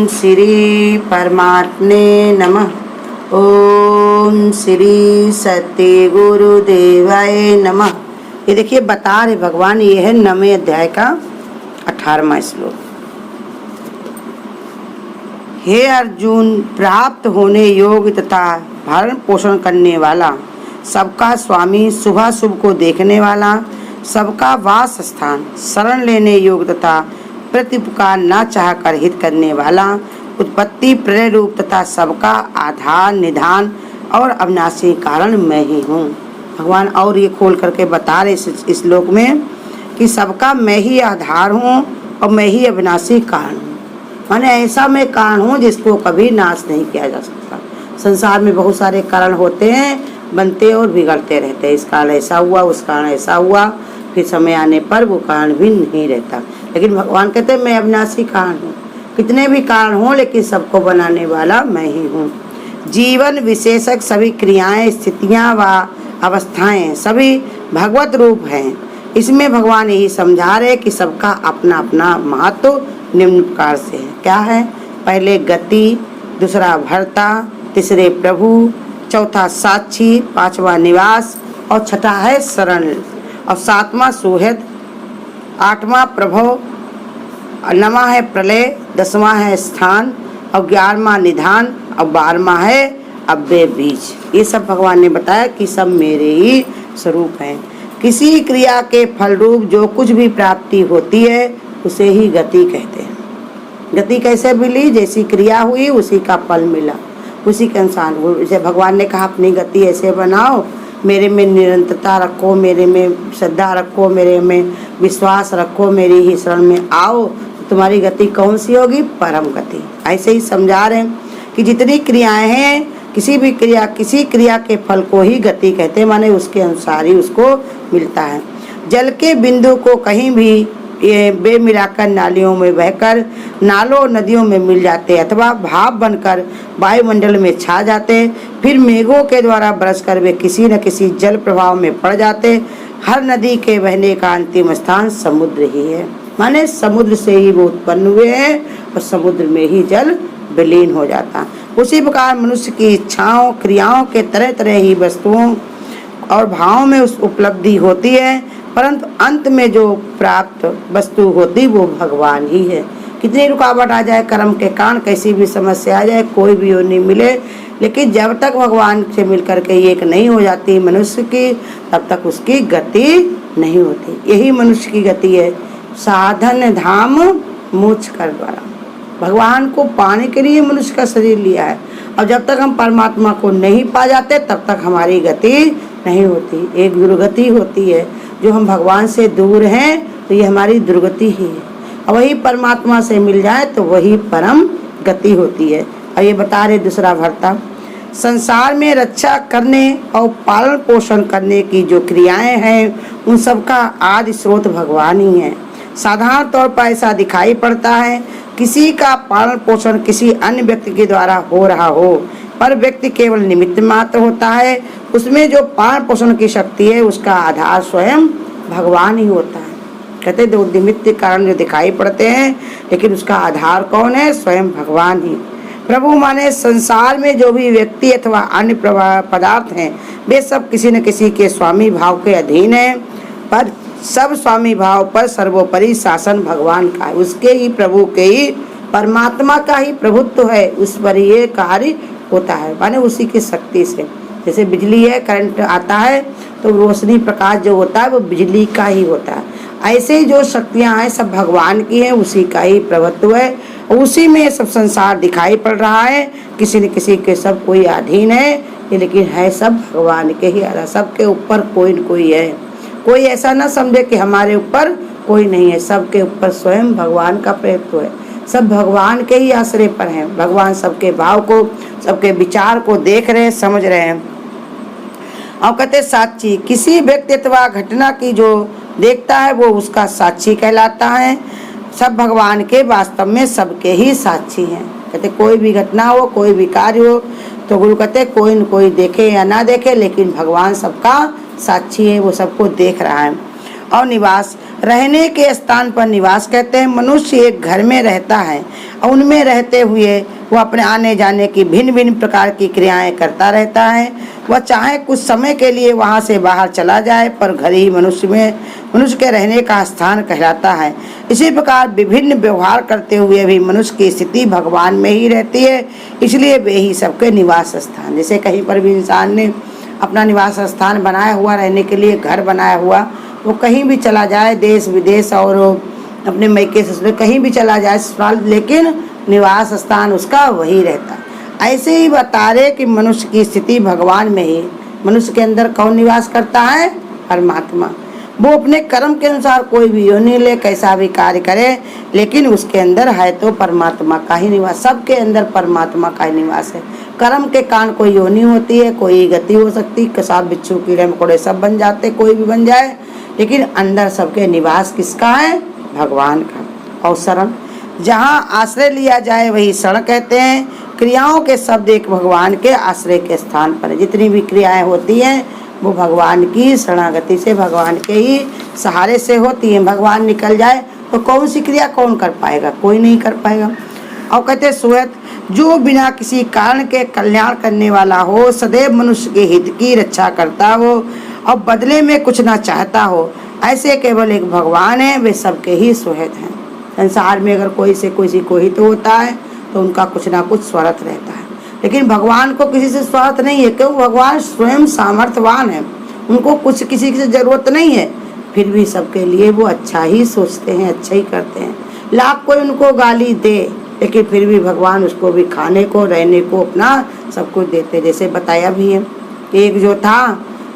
श्री परमात्मे नमः। ओम श्री सत्य गुरुदेवाय नमः। ये देखिए बता रहे भगवान, ये है 9वें अध्याय का 18वां श्लोक। हे अर्जुन, प्राप्त होने योग्य तथा भरण पोषण करने वाला, सबका स्वामी, शुभ शुभ को देखने वाला, सबका वास स्थान, शरण लेने योग्य तथा प्रत्युपकार न चाह कर हित करने वाला, उत्पत्ति प्रलय रूप तथा सबका आधार निधान और अविनाशी कारण मैं ही हूँ। भगवान और ये खोल करके बता रहे इस श्लोक में कि सबका मैं ही आधार हूँ और मैं ही अविनाशी कारण हूँ। माने ऐसा मैं कारण हूँ जिसको कभी नाश नहीं किया जा सकता। संसार में बहुत सारे कारण होते हैं, बनते और बिगड़ते रहते हैं। इस कारण ऐसा हुआ, उस कारण ऐसा हुआ, फिर समय आने पर वो कारण भी नहीं रहता। लेकिन भगवान कहते हैं मैं अविनाशी कारण हूँ। कितने भी कारण हों लेकिन सबको बनाने वाला मैं ही हूँ। जीवन विशेषक सभी क्रियाएं, स्थितियाँ व अवस्थाएं सभी भगवत रूप हैं। इसमें भगवान यही समझा रहे कि सबका अपना अपना महत्व निम्न प्रकार से है। क्या है? पहले गति, दूसरा भर्ता, तीसरे प्रभु, चौथा साक्षी, पांचवा निवास और छठा है शरण और सातवां सुहृद, आठवां प्रभव, नवा है प्रलय, 10वां है स्थान और 11वां निधान और 12वां है अव्यय बीज। ये सब भगवान ने बताया कि सब मेरे ही स्वरूप हैं। किसी क्रिया के फल रूप जो कुछ भी प्राप्ति होती है उसे ही गति कहते हैं। गति कैसे मिली? जैसी क्रिया हुई उसी का फल मिला, उसी के अनुसार। जैसे भगवान ने कहा अपनी गति ऐसे बनाओ, मेरे में निरंतरता रखो, मेरे में श्रद्धा रखो, मेरे में विश्वास रखो, मेरी ही शरण में आओ, तुम्हारी गति कौन सी होगी? परम गति। ऐसे ही समझा रहे हैं कि जितनी क्रियाएं हैं, किसी क्रिया के फल को ही गति कहते हैं। माने उसके अनुसार ही उसको मिलता है। जल के बिंदु को कहीं भी ये बे मिलाकर नालियों में बहकर नालों नदियों में मिल जाते, अथवा भाप बनकर वायुमंडल में छा जाते, फिर मेघों के द्वारा बरसकर वे किसी न किसी जल प्रभाव में पड़ जाते। हर नदी के बहने का अंतिम स्थान समुद्र ही है। माने समुद्र से ही वो उत्पन्न हुए हैं और समुद्र में ही जल विलीन हो जाता। उसी प्रकार मनुष्य की इच्छाओं, क्रियाओं के तरह तरह ही वस्तुओं और भावों में उस उपलब्धि होती है, परंतु अंत में जो प्राप्त वस्तु होती वो भगवान ही है। कितनी रुकावट आ जाए, कर्म के कारण कैसी भी समस्या आ जाए, कोई भी योनि मिले, लेकिन जब तक भगवान से मिलकर के एक नहीं हो जाती मनुष्य की, तब तक उसकी गति नहीं होती। यही मनुष्य की गति है। साधन धाम मोक्ष कर द्वारा भगवान को पाने के लिए मनुष्य का शरीर लिया है। और जब तक हम परमात्मा को नहीं पा जाते तब तक हमारी गति नहीं होती। एक दुर्गति होती है। जो हम भगवान से दूर हैं तो ये हमारी दुर्गति ही है, और वही परमात्मा से मिल जाए तो वही परम गति होती है। और ये बता रहे दूसरा भर्ता, संसार में रक्षा करने और पालन पोषण करने की जो क्रियाएं हैं उन सब का आदि स्रोत भगवान ही है। साधारण तौर पर ऐसा दिखाई पड़ता है किसी का पालन पोषण किसी अन्य व्यक्ति के द्वारा हो रहा हो, पर व्यक्ति केवल निमित्त मात्र होता है। उसमें जो पालन पोषण की शक्ति है उसका आधार स्वयं भगवान ही होता है। कहते दो निमित्त कारण जो दिखाई पड़ते हैं, लेकिन उसका आधार कौन है? स्वयं भगवान ही। प्रभु माने संसार में जो भी व्यक्ति अथवा अन्य पदार्थ हैं वे सब किसी न किसी के स्वामी भाव के अधीन है, पर सब स्वामी भाव पर सर्वोपरि शासन भगवान का है। उसके ही प्रभु के ही परमात्मा का ही प्रभुत्व है, उस पर ये कार्य होता है। माने उसी की शक्ति से। जैसे बिजली है, करंट आता है तो रोशनी प्रकाश जो होता है वो बिजली का ही होता है। ऐसे ही जो शक्तियाँ हैं सब भगवान की हैं, उसी का ही प्रभुत्व है, उसी में सब संसार दिखाई पड़ रहा है। किसी न किसी के सब कोई अधीन है, लेकिन है सब भगवान के ही। सबके ऊपर कोई न कोई है। कोई ऐसा ना समझे कि हमारे ऊपर कोई नहीं है। सबके ऊपर स्वयं भगवान का प्रभुत्व है। सब भगवान के ही आश्रय पर हैं। भगवान सबके भाव को, सबके विचार को देख रहे हैं, समझ रहे हैं। और कहते साक्षी, किसी व्यक्ति अथवा घटना की जो देखता है वो उसका साक्षी कहलाता है। सब भगवान के वास्तव में सबके ही साक्षी हैं। कहते कोई भी घटना हो, कोई भी कार्य हो, तो गुरु कहते कोई न कोई देखे या ना देखे, लेकिन भगवान सबका साक्षी है, वो सबको देख रहा है। और निवास, रहने के स्थान पर निवास कहते हैं। मनुष्य एक घर में रहता है और उनमें रहते हुए वो अपने आने जाने की भिन्न भिन्न प्रकार की क्रियाएं करता रहता है। वह चाहे कुछ समय के लिए वहाँ से बाहर चला जाए, पर घर ही मनुष्य के रहने का स्थान कहलाता है। इसी प्रकार विभिन्न व्यवहार करते हुए भी मनुष्य की स्थिति भगवान में ही रहती है, इसलिए वे ही सबके निवास स्थान। जैसे कहीं पर भी इंसान ने अपना निवास स्थान बनाया हुआ, रहने के लिए घर बनाया हुआ, वो कहीं भी चला जाए, देश विदेश और अपने मैके ससुर कहीं भी चला जाए ससुराल, लेकिन निवास स्थान उसका वही रहता है। ऐसे ही बता रहे कि मनुष्य की स्थिति भगवान में ही। मनुष्य के अंदर कौन निवास करता है? परमात्मा। वो अपने कर्म के अनुसार कोई भी योनि ले, कैसा भी कार्य करे, लेकिन उसके अंदर है तो परमात्मा का ही निवास। सबके अंदर परमात्मा का ही निवास है। कर्म के कारण कोई योनि होती है, कोई गति हो सकती, कसाब बिच्छू कीड़े मकोड़े सब बन जाते, कोई भी बन जाए, लेकिन अंदर सबके निवास किसका है? भगवान का। और शरण, जहाँ आश्रय लिया जाए वही शरण कहते हैं। क्रियाओं के शब्द एक भगवान के आश्रय के स्थान पर है। जितनी भी क्रियाएं होती हैं वो भगवान की शरणागति से, भगवान के ही सहारे से होती हैं। भगवान निकल जाए तो कौन सी क्रिया कौन कर पाएगा? कोई नहीं कर पाएगा। और कहते सुहृत, जो बिना किसी कारण के कल्याण करने वाला हो, सदैव मनुष्य के हित की रक्षा करता हो और बदले में कुछ ना चाहता हो, ऐसे केवल एक भगवान है, वे सबके ही सुहृत हैं। संसार में अगर कोई से किसी को हित होता है तो उनका कुछ ना कुछ स्वार्थ रहता है, लेकिन भगवान को किसी से स्वार्थ नहीं है, क्यों? भगवान स्वयं सामर्थ्यवान है, उनको कुछ किसी से जरूरत नहीं है, फिर भी सबके लिए वो अच्छा ही सोचते हैं, अच्छा ही करते हैं। लाख कोई उनको गाली दे, लेकिन फिर भी भगवान उसको भी खाने को, रहने को, अपना सब कुछ देते। जैसे बताया भी है, एक जो था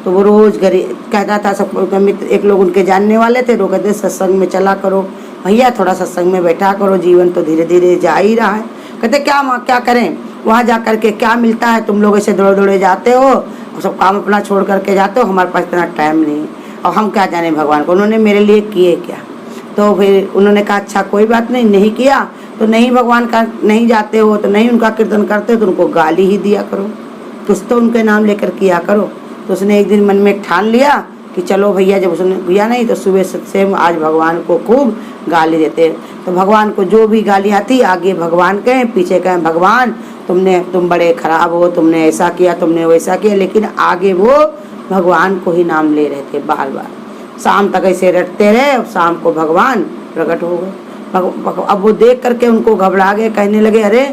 तो वो रोज कहता था, सब मित्र एक लोग उनके जानने वाले थे, वो कहते सत्संग में चला करो भैया, थोड़ा सत्संग में बैठा करो, जीवन तो धीरे धीरे जा ही रहा है। कहते क्या करें, वहाँ जा करके क्या मिलता है? तुम लोग ऐसे दौड़े दौड़े जाते हो और सब काम अपना छोड़ करके जाते हो, हमारे पास इतना टाइम नहीं है, और हम क्या जाने भगवान को उन्होंने मेरे लिए किए क्या। तो फिर उन्होंने कहा अच्छा कोई बात नहीं, नहीं किया तो नहीं, भगवान का नहीं जाते हो तो नहीं उनका कीर्तन करते हो तो उनको गाली ही दिया करो, कुछ तो उनके नाम लेकर किया करो। तो उसने एक दिन मन में ठान लिया कि चलो भैया, जब उसने किया नहीं तो सुबह से आज भगवान को खूब गाली देते। तो भगवान को जो भी गाली आती, आगे भगवान कहें, पीछे कहें भगवान तुम बड़े खराब हो, तुमने ऐसा किया, तुमने वैसा किया, लेकिन आगे वो भगवान को ही नाम ले रहे थे बार बार। शाम तक ऐसे रटते रहे, अब शाम को भगवान प्रकट हो गए। अब वो देख करके उनको घबरा गए, कहने लगे अरे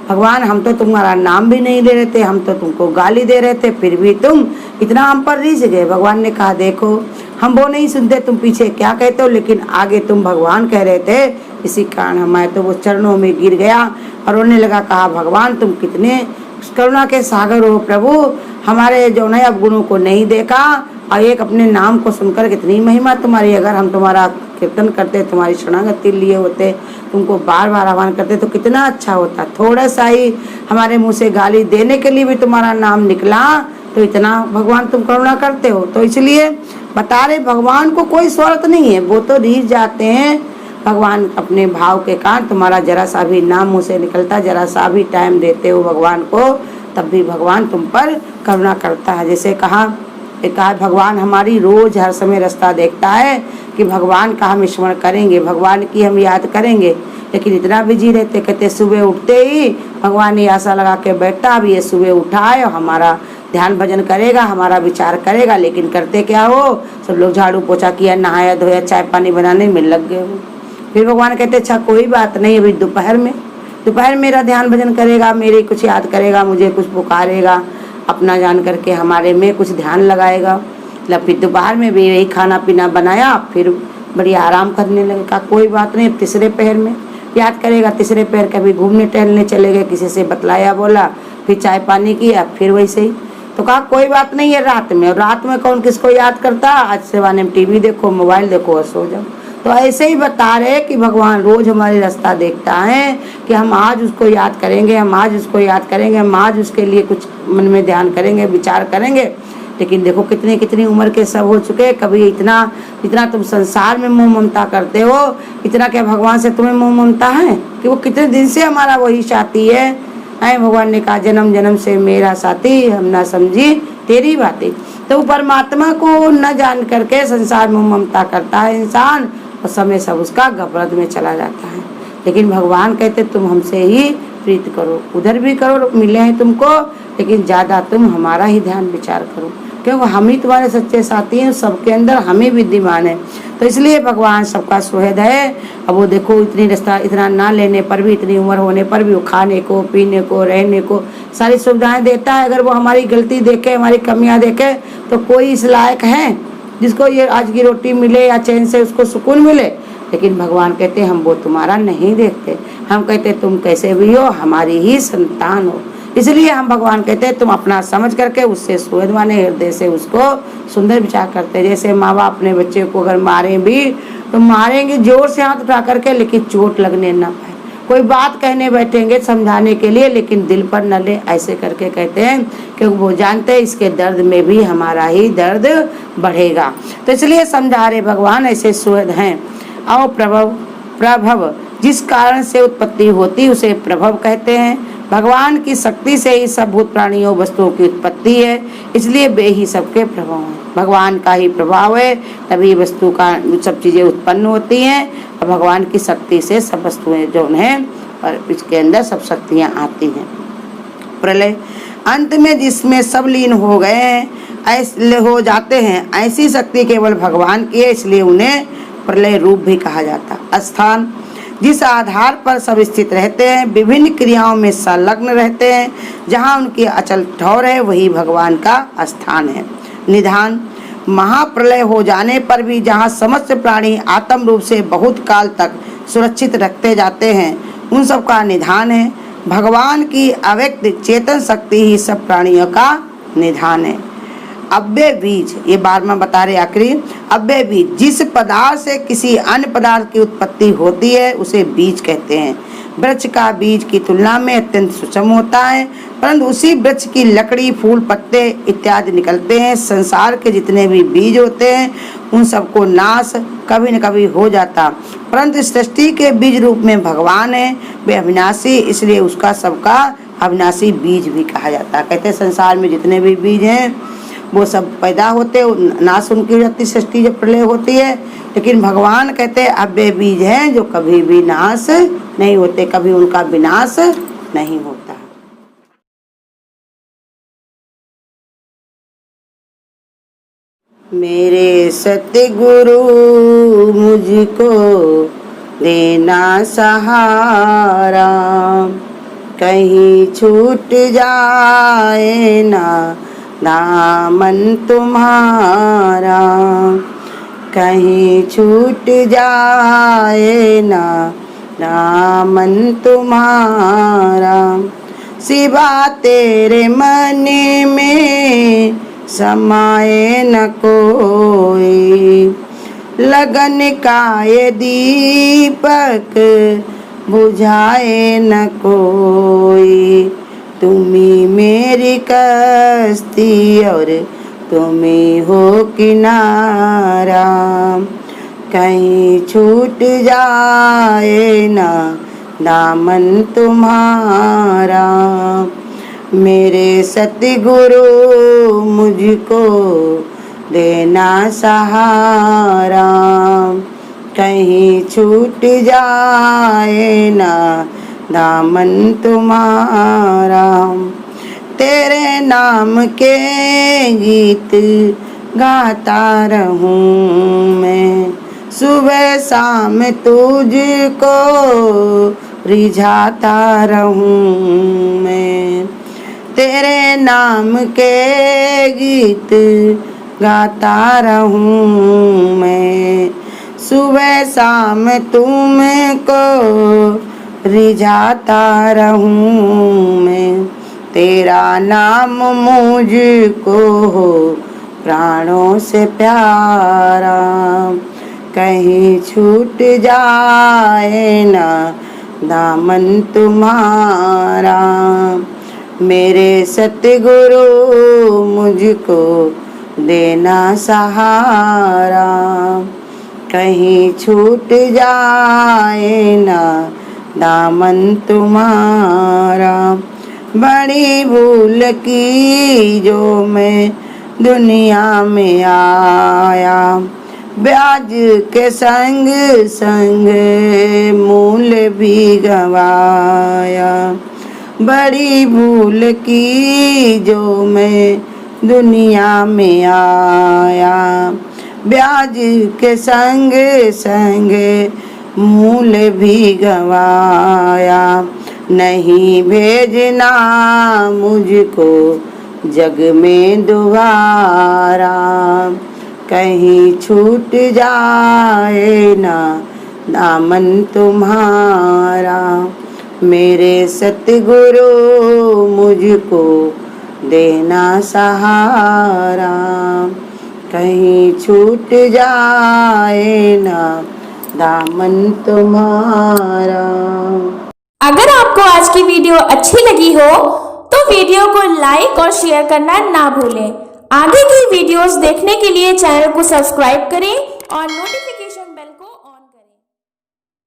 भगवान, हम तो तुम्हारा नाम भी नहीं ले रहे थे, हम तो तुमको गाली दे रहे थे, फिर भी तुम इतना हम पर रीझ गए। भगवान ने कहा देखो, हम वो नहीं सुनते, तुम पीछे क्या कहते हो, लेकिन आगे तुम भगवान कह रहे थे, इसी कारण हमारे तो वो चरणों में गिर गया और रोने लगा। कहा भगवान तुम कितने करुणा के सागर हो प्रभु, हमारे जो नए अवगुणों को नहीं देखा और एक अपने नाम को सुनकर कितनी महिमा तुम्हारी। अगर हम तुम्हारा कीर्तन करते, तुम्हारी शरणागति लिए होते, तुमको बार बार आह्वान करते तो कितना अच्छा होता। थोड़ा सा ही हमारे मुंह से गाली देने के लिए भी तुम्हारा नाम निकला, तो इतना भगवान तुम करुणा करते हो। तो इसलिए बता रहे भगवान को कोई स्वार्थ नहीं है, वो तो रीझ जाते हैं। भगवान अपने भाव के कारण तुम्हारा जरा सा भी नाम मुँह से निकलता, जरा सा भी टाइम देते हो भगवान को, तब भी भगवान तुम पर करुणा करता है। जैसे कहा भगवान हमारी रोज हर समय रास्ता देखता है कि भगवान का हम स्मरण करेंगे, भगवान की हम याद करेंगे, लेकिन इतना बिजी रहते। कहते सुबह उठते ही भगवान ने आशा लगा के बैठता, अब ये सुबह उठा है और हमारा ध्यान भजन करेगा, हमारा विचार करेगा, लेकिन करते क्या हो, सब लोग झाड़ू पोछा किया, नहाया धोया, चाय पानी बनाने में लग गए हो। फिर भगवान कहते अच्छा कोई बात नहीं, अभी दोपहर मेरा ध्यान भजन करेगा, मेरे कुछ याद करेगा, मुझे कुछ पुकारेगा, अपना जान करके हमारे में कुछ ध्यान लगाएगा। फिर दोपहर में भी यही खाना पीना बनाया, फिर बड़ी आराम करने लगे। कहा कोई बात नहीं, तीसरे पहर में याद करेगा, तीसरे पहर कभी घूमने टहलने चले गए, किसी से बतलाया बोला, फिर चाय पानी किया, फिर वैसे ही। तो कहा कोई बात नहीं है रात में, और रात में कौन किसको याद करता, आज से वाने में टीवी देखो, मोबाइल देखो और सो जाओ। तो ऐसे ही बता रहे कि भगवान रोज हमारी रास्ता देखता है कि हम आज उसको याद करेंगे, हम आज उसको याद करेंगे, हम आज उसके लिए कुछ मन में ध्यान करेंगे, विचार करेंगे। लेकिन देखो कितनी कितनी उम्र के सब हो चुके, कभी इतना तुम संसार में मोह ममता करते हो, इतना क्या भगवान से तुम्हें मोह ममता है कि वो कितने दिन से हमारा वही साथी है। भगवान ने कहा जन्म जन्म से मेरा साथी, हम ना समझी तेरी बातें। तो परमात्मा को न जान करके संसार में ममता करता है इंसान, और समय सब उसका गफलत में चला जाता है। लेकिन भगवान कहते तुम हमसे ही प्रीत करो, उधर भी करो, मिले हैं तुमको, लेकिन ज़्यादा तुम हमारा ही ध्यान विचार करो, क्योंकि हम ही तुम्हारे सच्चे साथी हैं, सबके अंदर हम ही विद्यमान है। तो इसलिए भगवान सबका सुहृद है। अब वो देखो इतनी रास्ता इतना ना लेने पर भी, इतनी उम्र होने पर भी वो खाने को, पीने को, रहने को सारी सुविधाएं देता है। अगर वो हमारी गलती देखे, हमारी कमियां देखे, तो कोई इस लायक है जिसको ये आज की रोटी मिले या चैन से उसको सुकून मिले। लेकिन भगवान कहते हम वो तुम्हारा नहीं देखते, हम कहते तुम कैसे भी हो हमारी ही संतान हो। इसलिए हम भगवान कहते हैं तुम अपना समझ करके उससे सुहृद माने, हृदय से उसको सुंदर विचार करते। जैसे माँ बाप अपने बच्चे को अगर मारे भी तो मारेंगे जोर से हाथ उठा करके, लेकिन चोट लगने ना पाए। कोई बात कहने बैठेंगे समझाने के लिए, लेकिन दिल पर न ले, ऐसे करके कहते हैं, क्योंकि वो जानते हैं इसके दर्द में भी हमारा ही दर्द बढ़ेगा। तो इसलिए समझा रहे भगवान ऐसे सुहृद हैं। और प्रभव जिस कारण से उत्पत्ति होती उसे प्रभव कहते हैं। भगवान की शक्ति से ही सब भूत प्राणियों वस्तुओं की उत्पत्ति है, इसलिए वे ही सबके प्रभाव हैं। भगवान का ही प्रभाव है तभी वस्तु का सब चीजें उत्पन्न होती हैं, और भगवान की शक्ति से सब वस्तुएं जो हैं और इसके अंदर सब शक्तियां आती हैं। प्रलय अंत में जिसमें सब लीन हो गए हैं, ऐसे हो जाते हैं, ऐसी शक्ति केवल भगवान की है, इसलिए उन्हें प्रलय रूप भी कहा जाता। स्थान जिस आधार पर सब स्थित रहते हैं, विभिन्न क्रियाओं में संलग्न रहते हैं, जहाँ उनकी अचल ठौर है वही भगवान का स्थान है। निधान महाप्रलय हो जाने पर भी जहाँ समस्त प्राणी आत्म रूप से बहुत काल तक सुरक्षित रखते जाते हैं, उन सब का निधान है। भगवान की अव्यक्त चेतन शक्ति ही सब प्राणियों का निधान है। अव्यय बीज, ये 12वां बता रहे आखिरी, अव्यय बीज जिस पदार्थ से किसी अन्य पदार्थ की उत्पत्ति होती है उसे बीज कहते हैं। वृक्ष का बीज की तुलना में अत्यंत सूक्ष्म होता है, परंतु उसी वृक्ष की लकड़ी, फूल, पत्ते इत्यादि निकलते हैं। संसार के जितने भी बीज होते हैं उन सबको नाश कभी न कभी हो जाता, परंतु सृष्टि के बीज रूप में भगवान है, वे अविनाशी, इसलिए उसका सबका अविनाशी बीज भी कहा जाता है। कहते हैं संसार में जितने भी बीज हैं वो सब पैदा होते, नाश उनकी हो जाती सृष्टि जब प्रलय होती है, लेकिन भगवान कहते हैं अव्यय बीज हैं जो कभी भी नाश नहीं होते, कभी उनका विनाश नहीं होता। मेरे सतगुरु मुझको देना सहारा, कहीं छूट जाए ना दामन तुम्हारा, कहीं छूट जाए ना दामन तुम्हारा। सिवा तेरे मन में समाए न कोई, लगन का ये दीपक बुझाए न कोई। तुम्ही मेरी कश्ती और तुम्ही हो किनारा, कहीं छूट जाए ना दामन तुम्हारा। मेरे सतगुरु मुझको देना सहारा, कहीं छूट जाए ना दामन तुम्हारा। तेरे नाम के गीत गाता रहूं मैं, सुबह शाम तुझको रिझाता रहूं मैं। तेरे नाम के गीत गाता रहूं मैं, सुबह शाम तुमको रिझाता रहूं मैं। तेरा नाम मुझको हो प्राणों से प्यारा, कहीं छूट जाए ना दामन तुम्हारा। मेरे सतगुरु मुझको देना सहारा, कहीं छूट जाए ना दामन तुम्हारा। बड़ी भूल की जो मैं दुनिया में आया, ब्याज के संग संग मूल भी गवाया। बड़ी भूल की जो मैं दुनिया में आया। ब्याज के संग संग मूल भी गवाया। नहीं भेजना मुझको जग में दोबारा। कहीं छूट जाए ना दामन तुम्हारा। मेरे सतगुरु मुझको देना सहारा। कहीं छूट जाए ना दामन तुम्हारा। अगर आपको आज की वीडियो अच्छी लगी हो तो वीडियो को लाइक और शेयर करना ना भूलें। आगे की वीडियोस देखने के लिए चैनल को सब्सक्राइब करें और नोटिफिकेशन